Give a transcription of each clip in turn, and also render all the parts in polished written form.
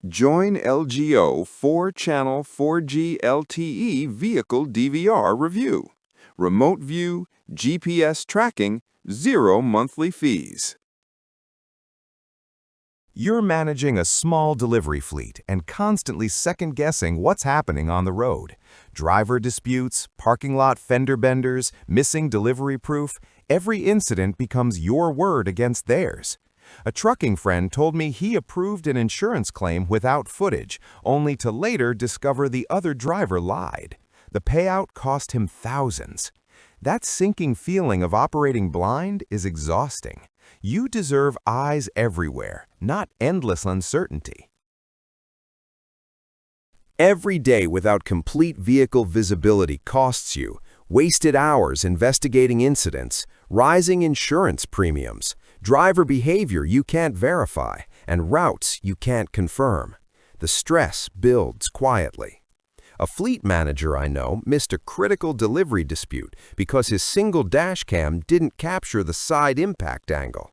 JOINLGO 4-channel 4G LTE vehicle DVR review. Remote view, GPS tracking, 0 monthly fees. You're managing a small delivery fleet and constantly second-guessing what's happening on the road. Driver disputes, parking lot fender benders, missing delivery proof, every incident becomes your word against theirs. A trucking friend told me he approved an insurance claim without footage, only to later discover the other driver lied. The payout cost him thousands. That sinking feeling of operating blind is exhausting. You deserve eyes everywhere, not endless uncertainty. Every day without complete vehicle visibility costs you wasted hours investigating incidents, rising insurance premiums, driver behavior you can't verify, and routes you can't confirm. The stress builds quietly. A fleet manager I know missed a critical delivery dispute because his single dash cam didn't capture the side impact angle.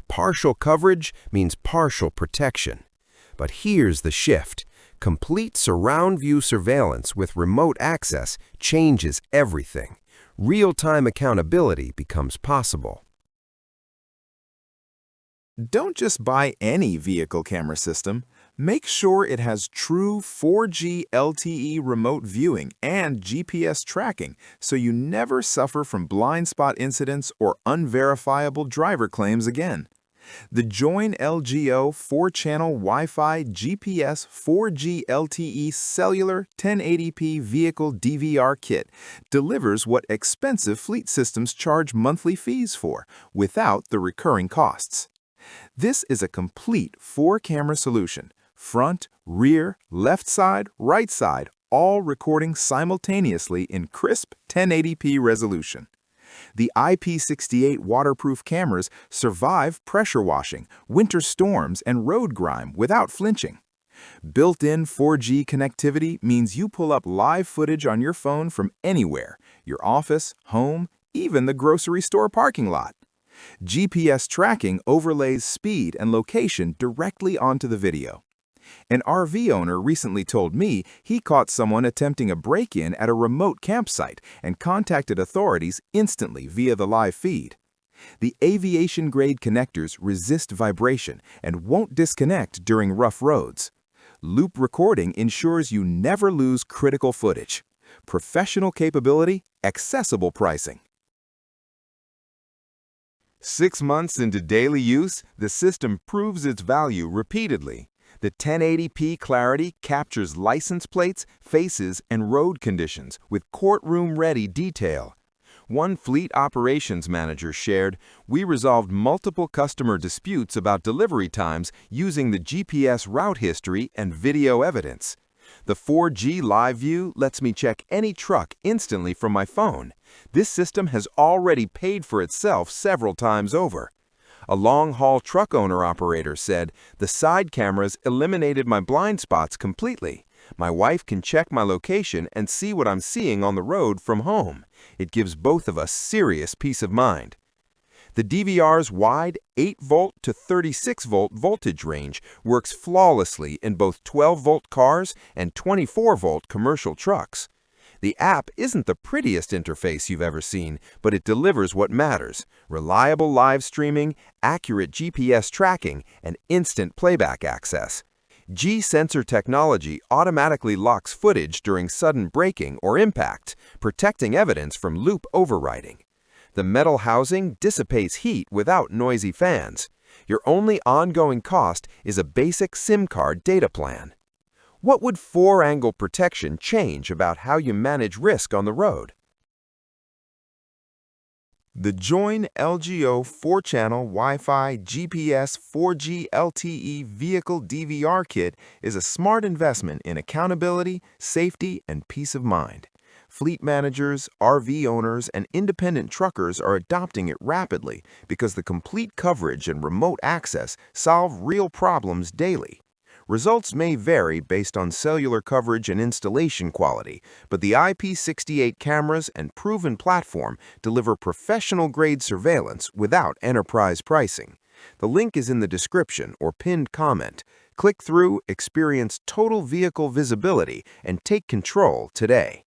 Partial coverage means partial protection. But here's the shift. Complete surround view surveillance with remote access changes everything. Real-time accountability becomes possible. Don't just buy any vehicle camera system. Make sure it has true 4G LTE remote viewing and GPS tracking so you never suffer from blind spot incidents or unverifiable driver claims again. The JOINLGO 4-channel Wi-Fi GPS 4G LTE cellular 1080p vehicle DVR kit delivers what expensive fleet systems charge monthly fees for, without the recurring costs. This is a complete 4-camera solution, front, rear, left side, right side, all recording simultaneously in crisp 1080p resolution. The IP68 waterproof cameras survive pressure washing, winter storms, and road grime without flinching. Built-in 4G connectivity means you pull up live footage on your phone from anywhere, your office, home, even the grocery store parking lot. GPS tracking overlays speed and location directly onto the video. An RV owner recently told me he caught someone attempting a break-in at a remote campsite and contacted authorities instantly via the live feed. The aviation-grade connectors resist vibration and won't disconnect during rough roads. Loop recording ensures you never lose critical footage. Professional capability, accessible pricing. 6 months into daily use, the system proves its value repeatedly. The 1080p clarity captures license plates, faces, and road conditions with courtroom-ready detail. One fleet operations manager shared, "We resolved multiple customer disputes about delivery times using the GPS route history and video evidence. The 4G Live View lets me check any truck instantly from my phone. This system has already paid for itself several times over." A long-haul truck owner-operator said, "The side cameras eliminated my blind spots completely. My wife can check my location and see what I'm seeing on the road from home. It gives both of us serious peace of mind." The DVR's wide 8-volt to 36-volt voltage range works flawlessly in both 12-volt cars and 24-volt commercial trucks. The app isn't the prettiest interface you've ever seen, but it delivers what matters: reliable live streaming, accurate GPS tracking, and instant playback access. G-sensor technology automatically locks footage during sudden braking or impact, protecting evidence from loop overwriting. The metal housing dissipates heat without noisy fans. Your only ongoing cost is a basic SIM card data plan. What would 4-angle protection change about how you manage risk on the road? The JOINLGO 4-channel Wi-Fi GPS 4G LTE vehicle DVR kit is a smart investment in accountability, safety, and peace of mind. Fleet managers, RV owners, and independent truckers are adopting it rapidly because the complete coverage and remote access solve real problems daily. Results may vary based on cellular coverage and installation quality, but the IP68 cameras and proven platform deliver professional-grade surveillance without enterprise pricing. The link is in the description or pinned comment. Click through, experience total vehicle visibility, and take control today.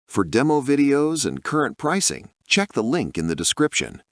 For demo videos and current pricing, check the link in the description.